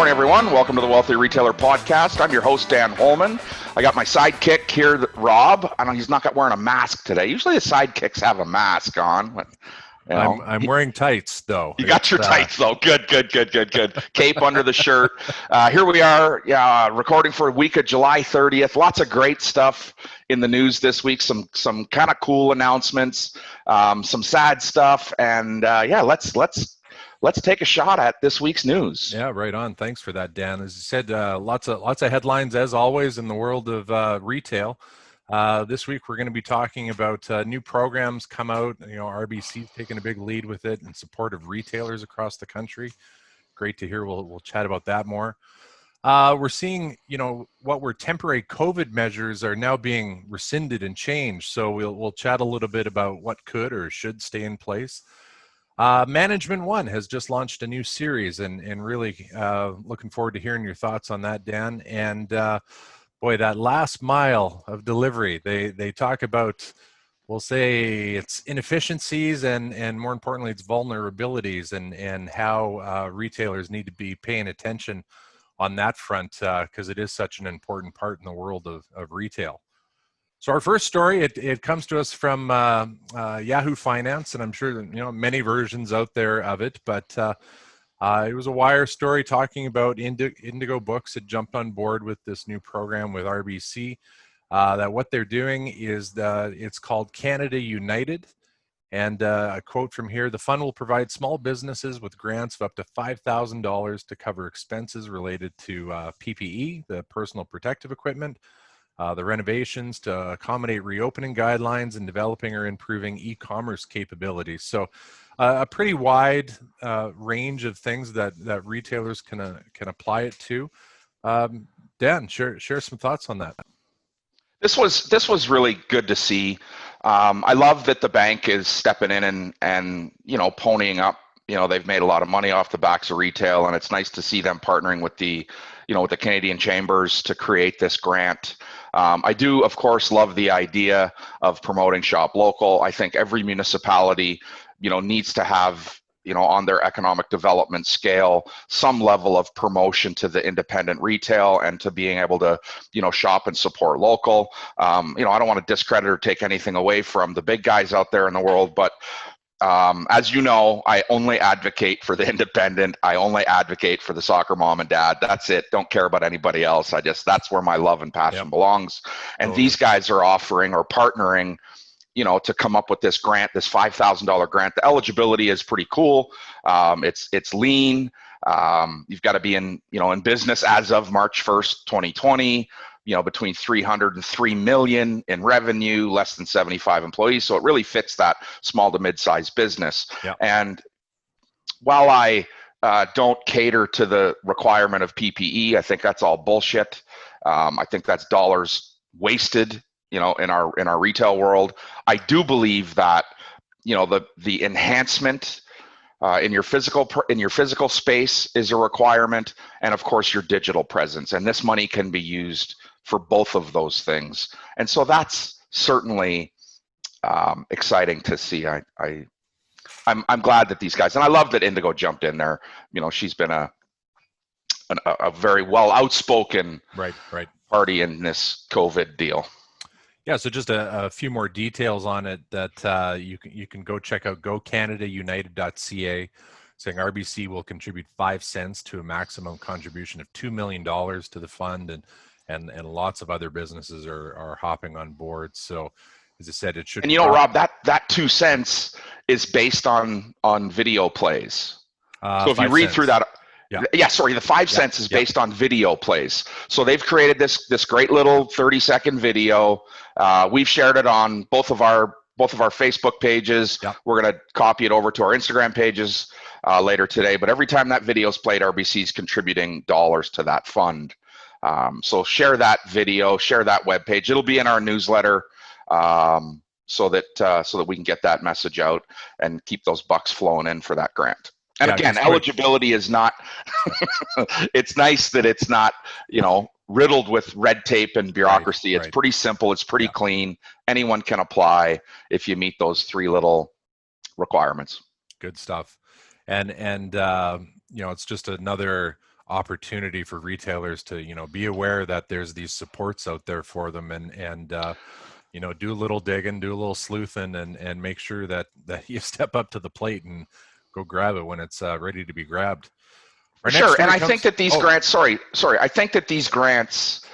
morning, everyone. Welcome to the Wealthy Retailer Podcast. I'm your host, Dan Holman. I got my sidekick here, Rob. I know he's not wearing a mask today. Usually the sidekicks have a mask on. But, I'm wearing tights, though. You got your tights, though. Good. Cape under the shirt. Here we are, recording for a week of July 30th. Lots of great stuff in the news this week. Some kind of cool announcements, some sad stuff, and let's take a shot at this week's news. Yeah, right on. Thanks for that, Dan. As you said, lots of headlines as always in the world of retail. This week we're going to be talking about new programs come out. RBC's taking a big lead with it in support of retailers across the country. Great to hear. We'll chat about that more. We're seeing, what were temporary COVID measures are now being rescinded and changed. So we'll chat a little bit about what could or should stay in place. Management One has just launched a new series, and really looking forward to hearing your thoughts on that, Dan. And boy, that last mile of delivery, they talk about, we'll say it's inefficiencies and more importantly, it's vulnerabilities and how retailers need to be paying attention on that front because it is such an important part in the world of retail. So our first story, it comes to us from Yahoo Finance, and I'm sure many versions out there of it, but it was a wire story talking about Indigo Books had jumped on board with this new program with RBC. That what they're doing is it's called Canada United, and a quote from here: "The fund will provide small businesses with grants of up to $5,000 to cover expenses related to PPE, the personal protective equipment." The renovations to accommodate reopening guidelines and developing or improving e-commerce capabilities. So a pretty wide range of things that retailers can apply it to. Dan, share some thoughts on that. This was really good to see. I love that the bank is stepping in and ponying up. They've made a lot of money off the backs of retail, and it's nice to see them partnering with the Canadian Chambers to create this grant. I do, of course, love the idea of promoting shop local. I think every municipality, needs to have, on their economic development scale, some level of promotion to the independent retail and to being able to, shop and support local. I don't want to discredit or take anything away from the big guys out there in the world, but as you know, I only advocate for the independent. I only advocate for the soccer mom and dad. That's it. Don't care about anybody else. That's where my love and passion belongs. And Totally. These guys are offering or partnering, to come up with this grant, this $5,000 grant. The eligibility is pretty cool. It's lean. You've got to be in business as of March 1st, 2020. Between 300 and 3 million in revenue, less than 75 employees. So it really fits that small to mid-sized business. Yep. And while I don't cater to the requirement of PPE, I think that's all bullshit. I think that's dollars wasted, in our retail world. I do believe that, the enhancement in your physical space is a requirement, and of course your digital presence. And this money can be used for both of those things. And so that's certainly exciting to see. I'm glad that these guys, and I love that Indigo jumped in there. She's been a very well outspoken right party in this COVID deal. Yeah, so just a few more details on it that you can go check out gocanadaunited.ca, saying RBC will contribute 5 cents to a maximum contribution of $2 million to the fund, and lots of other businesses are hopping on board. So as I said, it should. And Rob, that 2 cents is based on video plays. So if you read through that, the 5 cents is based on video plays. So they've created this great little 30-second video. We've shared it on both of our Facebook pages. Yep. We're going to copy it over to our Instagram pages later today. But every time that video is played, RBC is contributing dollars to that fund. So share that video, share that webpage. It'll be in our newsletter so that we can get that message out and keep those bucks flowing in for that grant. And again, eligibility is not, it's nice that it's not, riddled with red tape and bureaucracy. It's pretty simple. It's pretty clean. Anyone can apply if you meet those 3 little requirements. Good stuff. And it's just another opportunity for retailers to, be aware that there's these supports out there for them, and do a little digging, do a little sleuthing, and make sure that you step up to the plate and go grab it when it's ready to be grabbed. For sure. And I think that these grants, sorry, I think that these grants,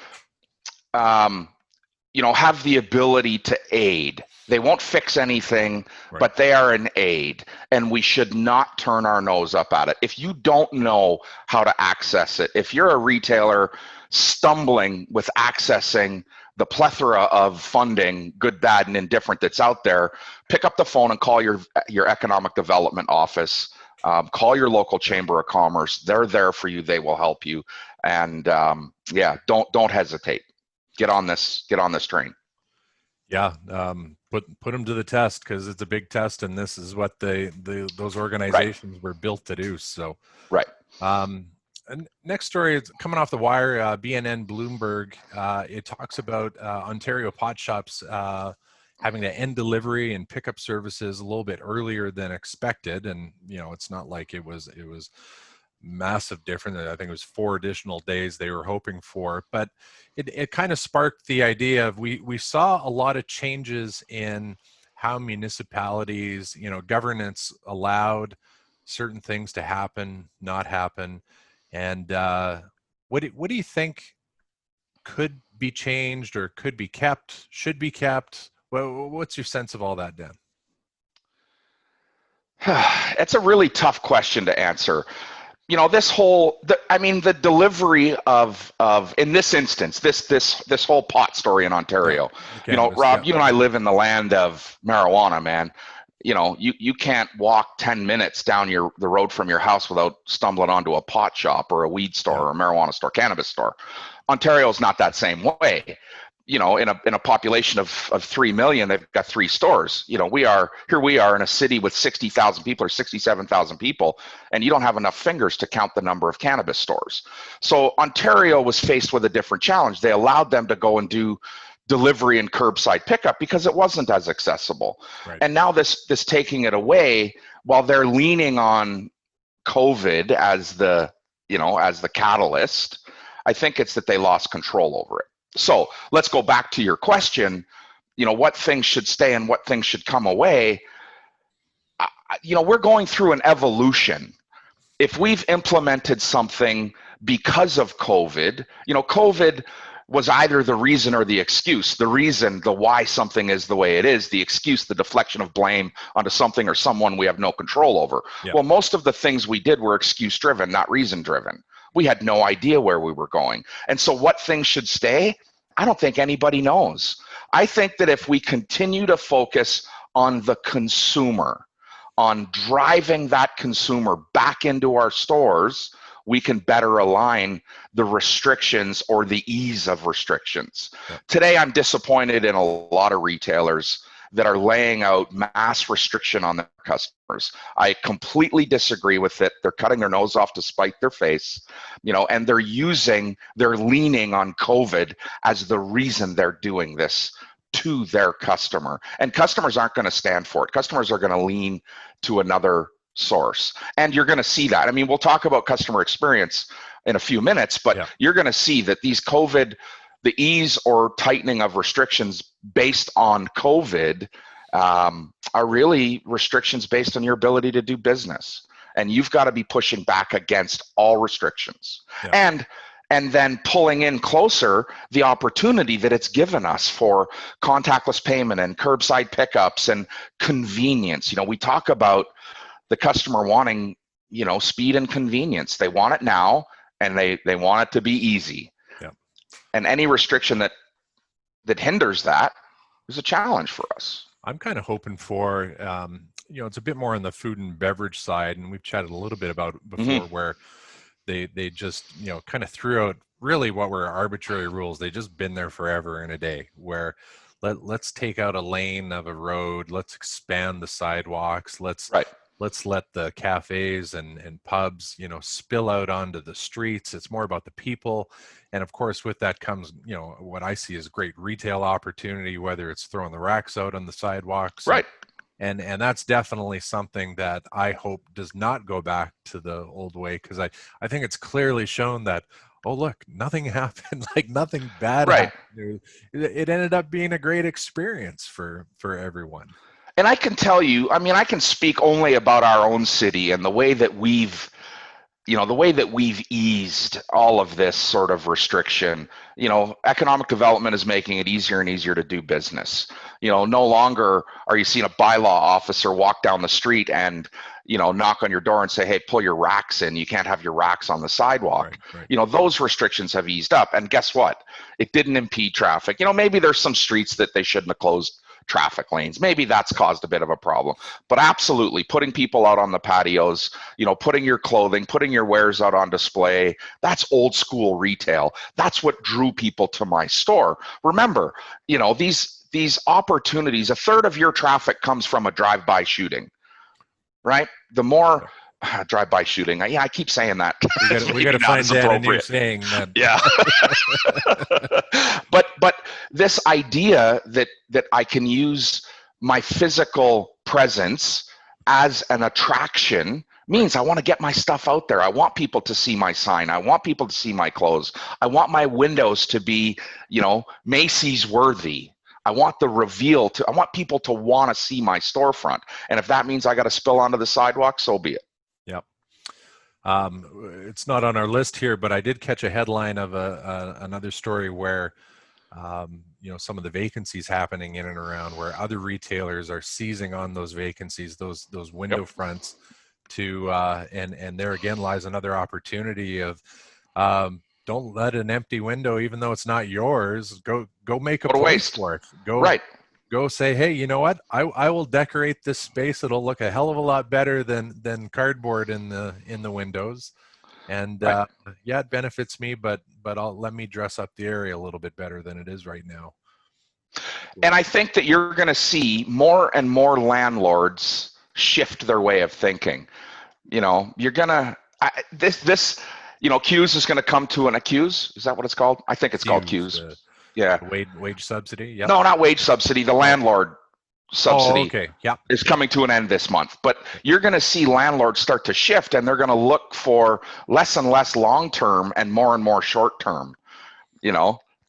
have the ability to aid. They won't fix anything, right, but they are an aid, and we should not turn our nose up at it. If you don't know how to access it, if you're a retailer stumbling with accessing the plethora of funding, good, bad, and indifferent that's out there, pick up the phone and call your economic development office. Call your local chamber of commerce. They're there for you. They will help you. And don't hesitate. Get on this train. Yeah, put them to the test, because it's a big test, and this is what those organizations were built to do. So right. And next story is coming off the wire. BNN Bloomberg. It talks about Ontario pot shops having to end delivery and pickup services a little bit earlier than expected, and it's not like it was massive difference. I think it was 4 additional days they were hoping for, but it kind of sparked the idea of we saw a lot of changes in how municipalities, governance allowed certain things to happen, not happen, and what do you think could be changed or could be kept, should be kept? What's your sense of all that, Dan? It's a really tough question to answer. The delivery of in this instance, this whole pot story in Ontario. Rob, you and I live in the land of marijuana, man. You can't walk 10 minutes down the road from your house without stumbling onto a pot shop or a weed store or a marijuana store, cannabis store. Ontario is not that same way. In a population of 3 million, they've got 3 stores. We are in a city with 60,000 people or 67,000 people, and you don't have enough fingers to count the number of cannabis stores. So Ontario was faced with a different challenge. They allowed them to go and do delivery and curbside pickup because it wasn't as accessible. Right. And now this taking it away, while they're leaning on COVID as the catalyst, I think it's that they lost control over it. So let's go back to your question, what things should stay and what things should come away. We're going through an evolution. If we've implemented something because of COVID, COVID was either the reason or the excuse. The reason, the why something is the way it is, the excuse, the deflection of blame onto something or someone we have no control over. Yeah. Well, most of the things we did were excuse driven, not reason driven. We had no idea where we were going. And so what things should stay? I don't think anybody knows. I think that if we continue to focus on the consumer, on driving that consumer back into our stores, we can better align the restrictions or the ease of restrictions. Yeah. Today, I'm disappointed in a lot of retailers that are laying out mass restriction on their customers. I completely disagree with it. They're cutting their nose off to spite their face, and they're leaning on COVID as the reason they're doing this to their customer. And customers aren't going to stand for it. Customers are going to lean to another source. And you're going to see that. We'll talk about customer experience in a few minutes, but You're going to see that these COVID, the ease or tightening of restrictions based on COVID are really restrictions based on your ability to do business. And you've got to be pushing back against all restrictions. Yeah. And then pulling in closer the opportunity that it's given us for contactless payment and curbside pickups and convenience. We talk about the customer wanting, speed and convenience. They want it now, and they want it to be easy. Yeah. And any restriction that hinders that is a challenge for us. I'm kind of hoping for, it's a bit more on the food and beverage side, and we've chatted a little bit about it before, where they just, kind of threw out really what were arbitrary rules. They just been there forever in a day, where let's take out a lane of a road, let's expand the sidewalks, let's let the cafes and pubs, spill out onto the streets. It's more about the people. And of course, with that comes, what I see as great retail opportunity, whether it's throwing the racks out on the sidewalks, And that's definitely something that I hope does not go back to the old way, because I think it's clearly shown that, oh, look, nothing happened, like nothing bad Right. happened. It ended up being a great experience for everyone. And I can tell you, I mean, I can speak only about our own city and the way that we've eased all of this sort of restriction. Economic development is making it easier and easier to do business. No longer are you seeing a bylaw officer walk down the street and, knock on your door and say, hey, pull your racks in. You can't have your racks on the sidewalk. Right. Those restrictions have eased up. And guess what? It didn't impede traffic. Maybe there's some streets that they shouldn't have closed traffic lanes. Maybe that's caused a bit of a problem. But absolutely, putting people out on the patios, putting your clothing, putting your wares out on display, that's old school retail. That's what drew people to my store. Remember, these opportunities, a third of your traffic comes from a drive-by shooting, right? The more drive-by shooting. Yeah, I keep saying that. We got to find Dan and you saying that. Yeah. But this idea that I can use my physical presence as an attraction means I want to get my stuff out there. I want people to see my sign. I want people to see my clothes. I want my windows to be, Macy's worthy. I want the reveal I want people to want to see my storefront. And if that means I got to spill onto the sidewalk, so be it. Yep. It's not on our list here, but I did catch a headline of another story where, some of the vacancies happening in and around, where other retailers are seizing on those vacancies, those window fronts to, and there again lies another opportunity of, don't let an empty window, even though it's not yours, go make a place for it. Go say, hey, you know what? I will decorate this space. It'll look a hell of a lot better than cardboard in the windows. And it benefits me, but let me dress up the area a little bit better than it is right now. And I think that you're going to see more and more landlords shift their way of thinking. You're going to Q's is going to come to an accuse. Is that what it's called? I think it's called Q's. Wage subsidy. Yeah. No, not wage subsidy. The landlord subsidy is coming to an end this month. But you're going to see landlords start to shift, and they're going to look for less and less long-term and more short-term.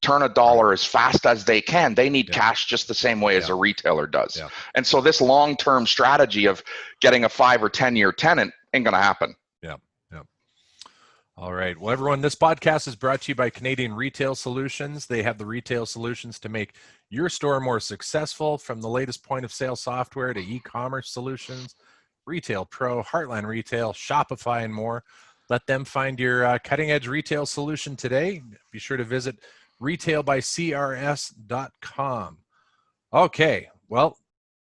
Turn a dollar as fast as they can. They need cash just the same way as a retailer does. Yeah. And so this long-term strategy of getting a 5 or 10-year tenant ain't going to happen. All right. Well, everyone, this podcast is brought to you by Canadian Retail Solutions. They have the retail solutions to make your store more successful, from the latest point of sale software to e-commerce solutions, Retail Pro, Heartland Retail, Shopify, and more. Let them find your cutting edge retail solution today. Be sure to visit retailbycrs.com. Okay. Well,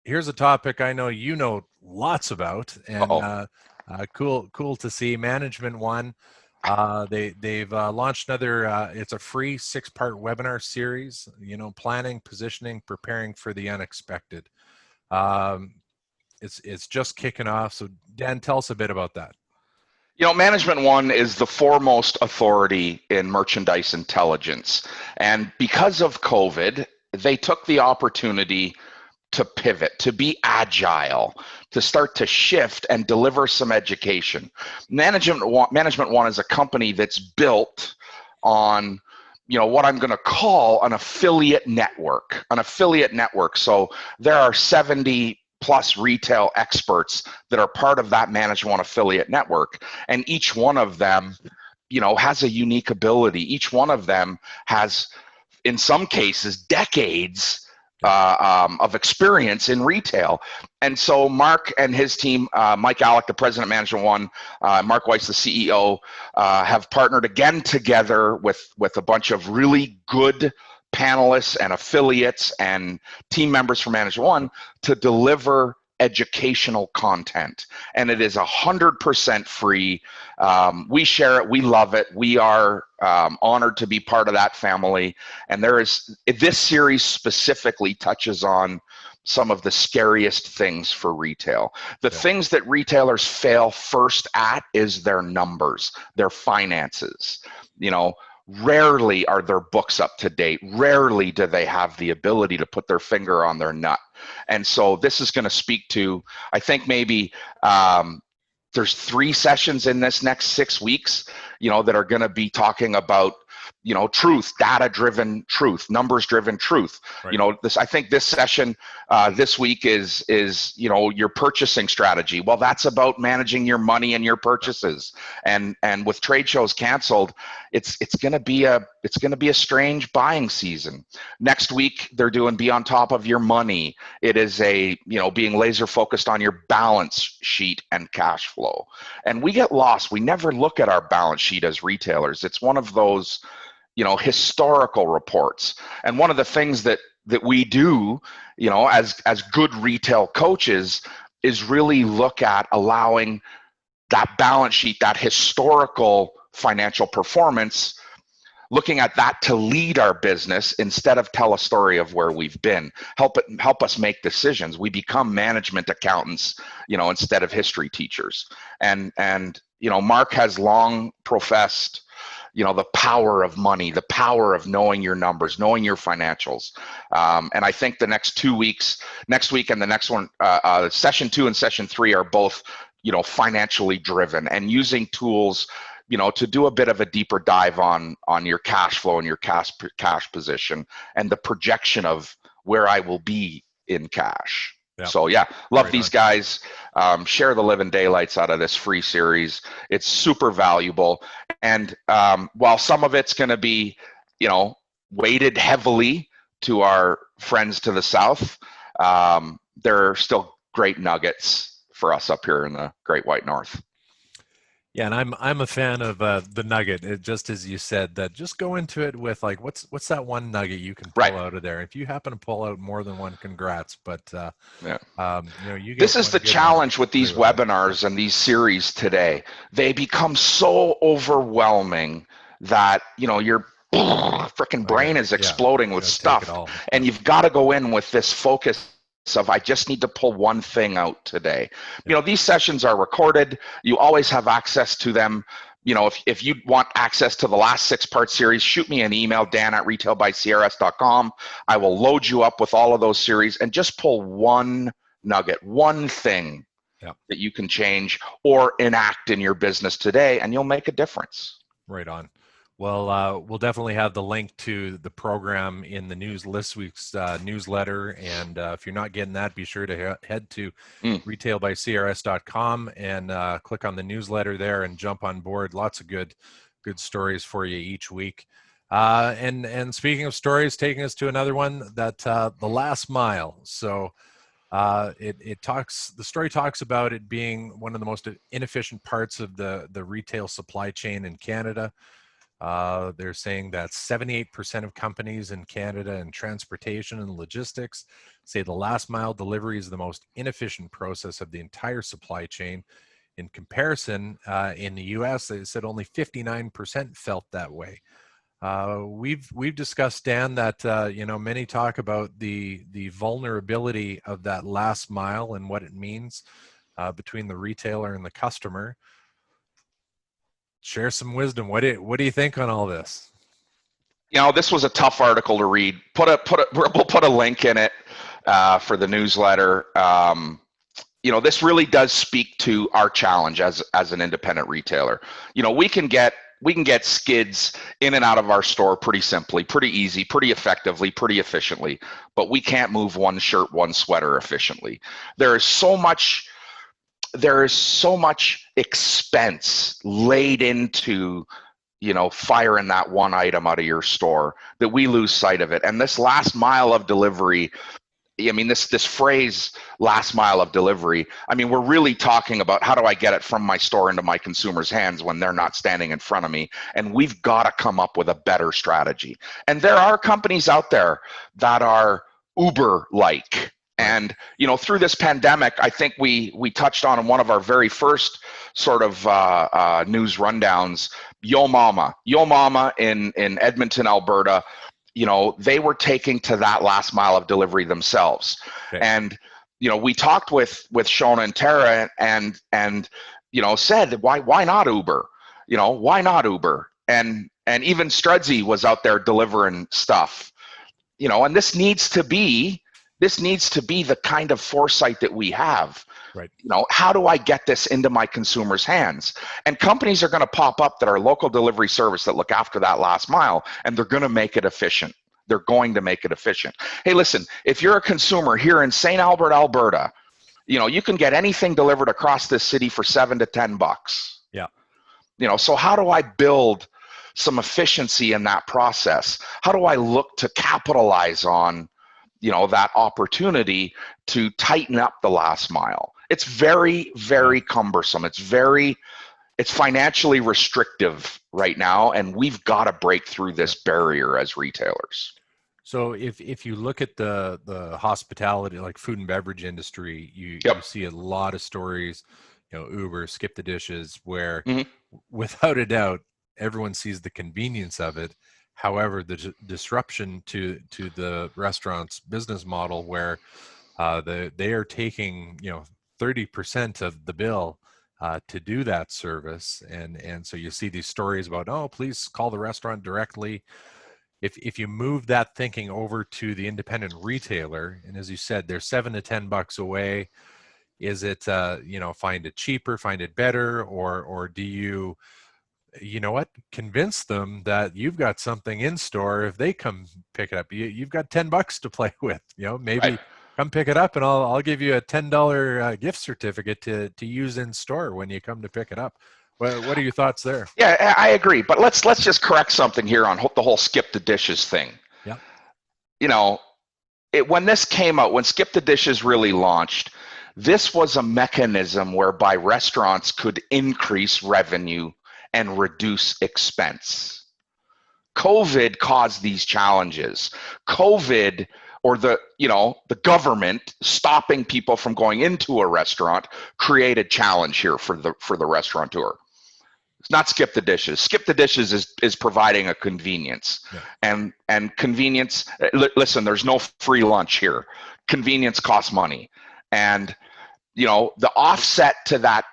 here's a topic I know you know lots about, and cool to see. Management One. They've launched another, it's a free 6-part webinar series, planning, positioning, preparing for the unexpected. It's just kicking off. So Dan, tell us a bit about that. Management One is the foremost authority in merchandise intelligence. And because of COVID, they took the opportunity to pivot, to be agile, to start to shift and deliver some education. Management One is a company that's built on, what I'm going to call an affiliate network. So there are 70 plus retail experts that are part of that Management One affiliate network, and each one of them, has a unique ability. Each one of them has, in some cases, decades of experience in retail. And so Mark and his team, Mike Alec, the president of Management One, Mark Weiss, the CEO, have partnered again together with a bunch of really good panelists and affiliates and team members from Management One to deliver educational content. And it is 100% free. We share it. We love it. We are honored to be part of that family. And this series specifically touches on some of the scariest things for retail. The things that retailers fail first at is their numbers, their finances. rarely are their books up to date. Rarely do they have the ability to put their finger on their nut. And so this is going to speak to, I think maybe there's 3 sessions in this next 6 weeks, that are going to be talking about, truth, data-driven truth, numbers-driven truth. Right. I think this session this week is your purchasing strategy. Well, that's about managing your money and your purchases. And with trade shows canceled, it's going to be a strange buying season. Next week they're doing be on top of your money. It is being laser focused on your balance sheet and cash flow. And we get lost. We never look at our balance sheet as retailers. It's one of those historical reports. And one of the things that we do, as good retail coaches, is really look at allowing that balance sheet, that historical financial performance, looking at that to lead our business instead of tell a story of where we've been. Help us make decisions. We become management accountants, instead of history teachers. And Mark has long professed the power of money, the power of knowing your numbers, knowing your financials. And I think the next 2 weeks, next week and the next one, session 2 and session 3 are both, financially driven, and using tools, to do a bit of a deeper dive on your cash flow and your cash position and the projection of where I will be in cash. Yeah. So love right these on. Guys. Share the living daylights out of this free series. It's super valuable. And while some of it's going to be, weighted heavily to our friends to the south, there are still great nuggets for us up here in the Great White North. Yeah, and I'm a fan of the nugget. Just as you said, that just go into it with like, what's that one nugget you can pull out of there? If you happen to pull out more than one, congrats. But you get this is the challenge with these webinars and these series today. They become so overwhelming that your freaking brain is exploding with stuff, and you've got to go in with this focus of I just need to pull one thing out today. These sessions are recorded. You always have access to them. If you want access to the last 6-part series, shoot me an email, dan@retailbycrs.com. I will load you up with all of those series and just pull one nugget, one thing that you can change or enact in your business today, and you'll make a difference. Right on. Well, we'll definitely have the link to the program in the this week's newsletter. And if you're not getting that, be sure to head to retailbycrs.com and click on the newsletter there and jump on board. Lots of good stories for you each week. And speaking of stories, taking us to another one, that the last mile. So the story talks about it being one of the most inefficient parts of the retail supply chain in Canada. They're saying that 78% of companies in Canada in transportation and logistics say the last mile delivery is the most inefficient process of the entire supply chain. In comparison, in the US, they said only 59% felt that way. We've discussed, Dan, that many talk about the vulnerability of that last mile and what it means between the retailer and the customer. Share some wisdom. What do you think on all this? This was a tough article to read. We'll put a link in it for the newsletter. This really does speak to our challenge as an independent retailer. We can get skids in and out of our store pretty simply, pretty easy, pretty effectively, pretty efficiently, but we can't move one shirt, one sweater efficiently. There is so much expense laid into, firing that one item out of your store that we lose sight of it. And this last mile of delivery, this phrase, last mile of delivery, we're really talking about how do I get it from my store into my consumer's hands when they're not standing in front of me? And we've got to come up with a better strategy. And there are companies out there that are Uber-like. And, through this pandemic, I think we touched on in one of our very first sort of news rundowns, Yo Mama in Edmonton, Alberta, they were taking to that last mile of delivery themselves. Okay. And, we talked with Shona and Tara and said, why not Uber? Why not Uber? And And even Strudzy was out there delivering stuff, and this needs to be the kind of foresight that we have. Right. How do I get this into my consumers' hands? And companies are going to pop up that are local delivery service that look after that last mile, and they're going to make it efficient. They're going to make it efficient. Hey, listen, if you're a consumer here in St. Albert, Alberta, you can get anything delivered across this city for $7 to $10. Yeah. So how do I build some efficiency in that process? How do I look to capitalize on, that opportunity to tighten up the last mile? It's very, very cumbersome. It's financially restrictive right now, and we've got to break through this barrier as retailers. So if you look at the hospitality, like food and beverage industry, you see a lot of stories, Uber, Skip the Dishes, where without a doubt, everyone sees the convenience of it. However, the disruption to the restaurant's business model, where they are taking 30% of the bill to do that service, and so you see these stories about, oh, please call the restaurant directly. If you move that thinking over to the independent retailer, and as you said, they're $7 to $10 away, is it find it cheaper, find it better, or do you convince them that you've got something in store? If they come pick it up, you've got $10 to play with. Maybe come pick it up, and I'll give you a $10 gift certificate to use in store when you come to pick it up. What are your thoughts there? Yeah, I agree. But let's just correct something here on the whole Skip the Dishes thing. Yeah. When this came out, when Skip the Dishes really launched, this was a mechanism whereby restaurants could increase revenue and reduce expense. COVID caused these challenges. COVID, or the government stopping people from going into a restaurant, created challenge here for the restaurateur. It's not Skip the Dishes. Skip the Dishes is providing a convenience, and convenience. Listen, there's no free lunch here. Convenience costs money, and the offset to that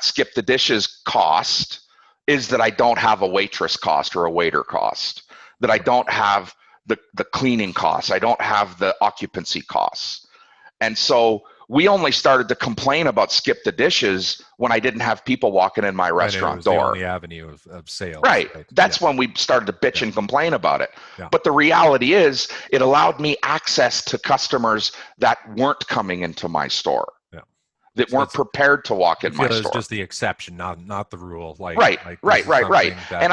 Skip the Dishes cost is that I don't have a waitress cost or a waiter cost, that I don't have the cleaning costs, I don't have the occupancy costs. And so we only started to complain about Skip the Dishes when I didn't have people walking in my restaurant door. The only avenue of sales. Right. That's when we started to bitch and complain about it. But the reality is, it allowed me access to customers that weren't coming into my store, that weren't prepared to walk in my store. It's just the exception, not the rule. Right. And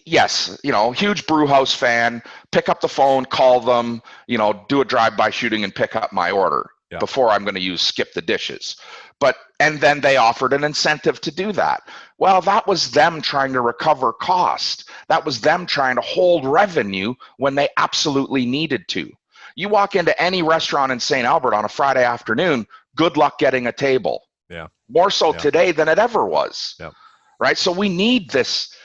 yes, huge brew house fan, pick up the phone, call them, do a drive-by shooting and pick up my order before I'm going to use Skip the Dishes. And then they offered an incentive to do that. Well, that was them trying to recover cost. That was them trying to hold revenue when they absolutely needed to. You walk into any restaurant in St. Albert on a Friday afternoon, good luck getting a table. More so today than it ever was. Right? So we need this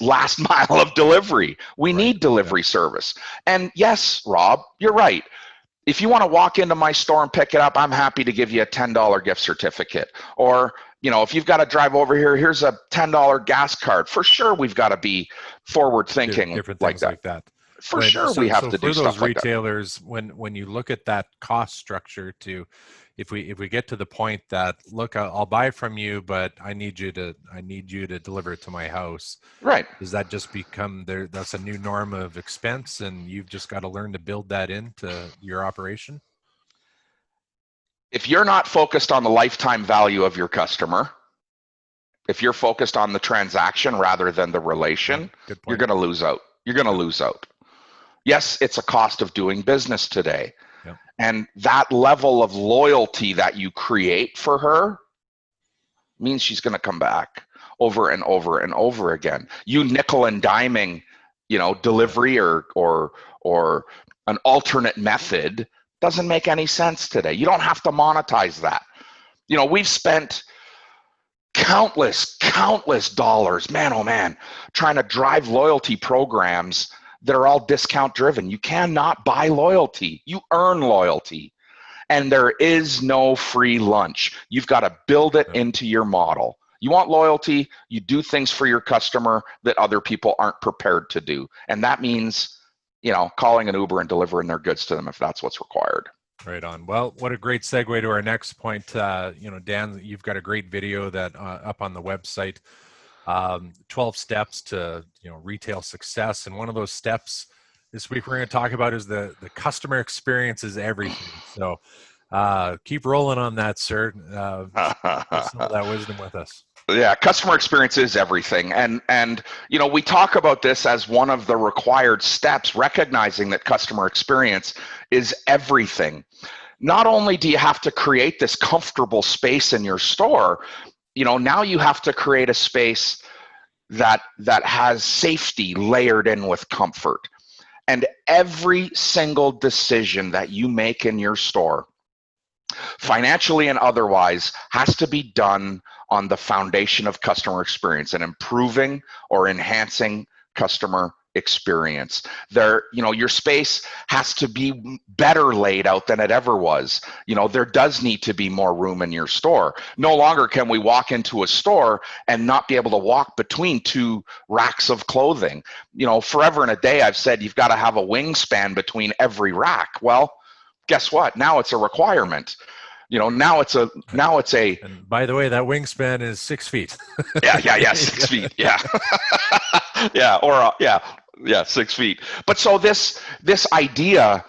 last mile of delivery. We need delivery service. And yes, Rob, you're right. If you want to walk into my store and pick it up, I'm happy to give you a $10 gift certificate. Or, if you've got to drive over here, here's a $10 gas card. For sure, we've got to be forward thinking. Different things like that. For sure, we have to do stuff like that. For those retailers, when you look at that cost structure, if we get to the point that, look, I'll buy from you, but I need you to deliver it to my house. Right. Does that just become there? That's a new norm of expense, and you've just got to learn to build that into your operation. If you're not focused on the lifetime value of your customer, if you're focused on the transaction rather than the relation, you're going to lose out. You're going to lose out. Yes, it's a cost of doing business today. And that level of loyalty that you create for her means she's going to come back over and over and over again. You nickel and diming, delivery or an alternate method doesn't make any sense today. You don't have to monetize that. We've spent countless dollars, man, oh man, trying to drive loyalty programs that are all discount driven. You cannot buy loyalty. You earn loyalty. And there is no free lunch. You've got to build it into your model. You want loyalty, you do things for your customer that other people aren't prepared to do. And that means, calling an Uber and delivering their goods to them if that's what's required. Right on. Well, what a great segue to our next point. Dan, you've got a great video that up on the website, 12 steps to retail success. And one of those steps this week we're going to talk about is the customer experience is everything. So keep rolling on that, sir. Share some of that wisdom with us. Yeah, customer experience is everything. And we talk about this as one of the required steps, recognizing that customer experience is everything. Not only do you have to create this comfortable space in your store, now you have to create a space that has safety layered in with comfort. And every single decision that you make in your store, financially and otherwise, has to be done on the foundation of customer experience and improving or enhancing customer experience. Your space has to be better laid out than it ever was. There does need to be more room in your store. No longer can we walk into a store and not be able to walk between two racks of clothing. Forever and a day I've said you've got to have a wingspan between every rack. Well, guess what? Now it's a requirement. Now it's a. And by the way, that wingspan is 6 feet. Yeah, 6 feet. Yeah, yeah, 6 feet. But so this idea,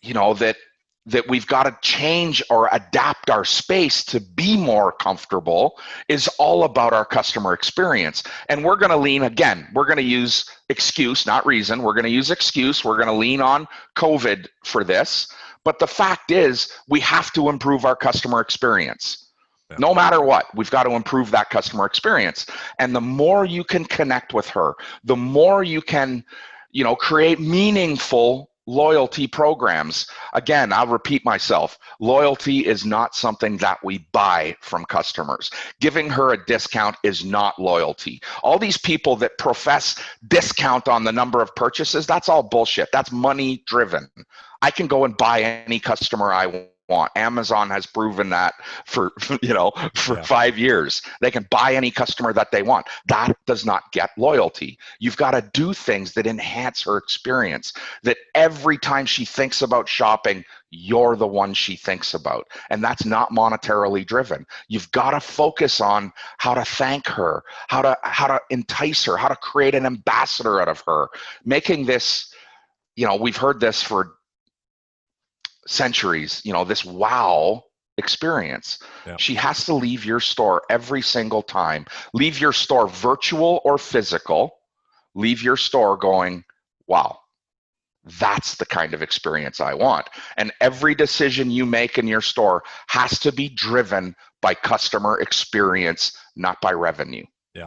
that we've got to change or adapt our space to be more comfortable is all about our customer experience. And we're going to lean, again, we're going to use excuse, not reason. We're going to use excuse. We're going to lean on COVID for this. But the fact is, we have to improve our customer experience. Yeah. No matter what, we've got to improve that customer experience. And the more you can connect with her, the more you can, create meaningful loyalty programs. Again, I'll repeat myself. Loyalty is not something that we buy from customers. Giving her a discount is not loyalty. All these people that profess discount on the number of purchases, that's all bullshit. That's money driven. I can go and buy any customer I want. Amazon has proven that for 5 years. They can buy any customer that they want. That does not get loyalty. You've got to do things that enhance her experience, that every time she thinks about shopping, you're the one she thinks about. And that's not monetarily driven. You've got to focus on how to thank her, how to entice her, how to create an ambassador out of her, making this, we've heard this for centuries, this wow experience. Yeah. She has to leave your store every single time. Leave your store virtual or physical. Leave your store going, wow, that's the kind of experience I want. And every decision you make in your store has to be driven by customer experience, not by revenue. Yeah.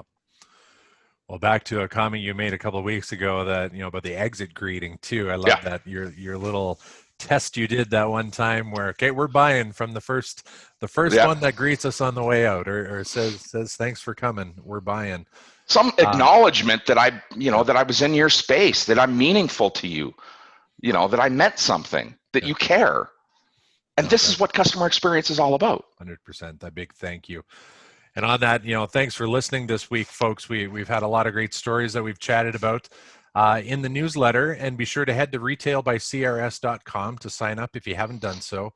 Well, back to a comment you made a couple of weeks ago that, about the exit greeting too. I love that your little test you did that one time where, okay, we're buying from the first one that greets us on the way out or says thanks for coming, we're buying. Some acknowledgement that that I was in your space, that I'm meaningful to you, that I meant something, that you care. And this is what customer experience is all about. 100%. That big thank you. And on that, thanks for listening this week, folks. We've had a lot of great stories that we've chatted about in the newsletter, and be sure to head to retailbycrs.com to sign up if you haven't done so.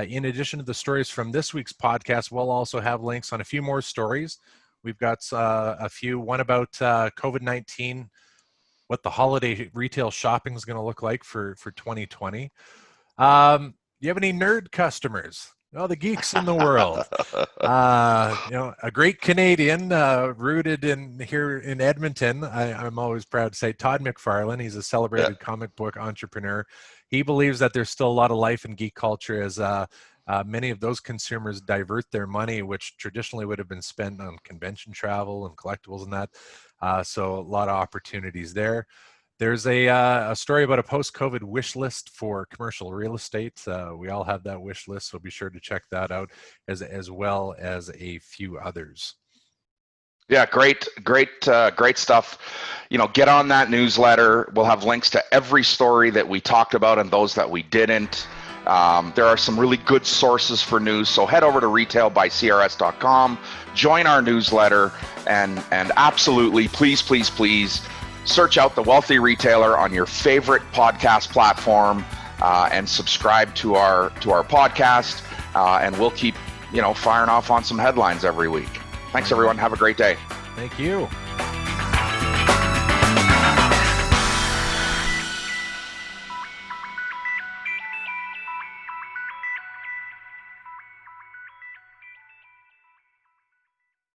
In addition to the stories from this week's podcast, we'll also have links on a few more stories. We've got a few, one about COVID-19, what the holiday retail shopping is going to look like for 2020. Do you have any nerd customers? Oh, the geeks in the world. A great Canadian rooted here in Edmonton. I'm always proud to say Todd McFarlane. He's a celebrated comic book entrepreneur. He believes that there's still a lot of life in geek culture as many of those consumers divert their money, which traditionally would have been spent on convention travel and collectibles and that. So a lot of opportunities there. There's a story about a post-COVID wish list for commercial real estate. We all have that wish list, so be sure to check that out as well as a few others. Yeah, great stuff. Get on that newsletter. We'll have links to every story that we talked about and those that we didn't. There are some really good sources for news, so head over to retailbycrs.com, join our newsletter, and absolutely, please search out The Wealthy Retailer on your favorite podcast platform, and subscribe to our podcast, and we'll keep firing off on some headlines every week. Thanks, everyone. Have a great day. Thank you.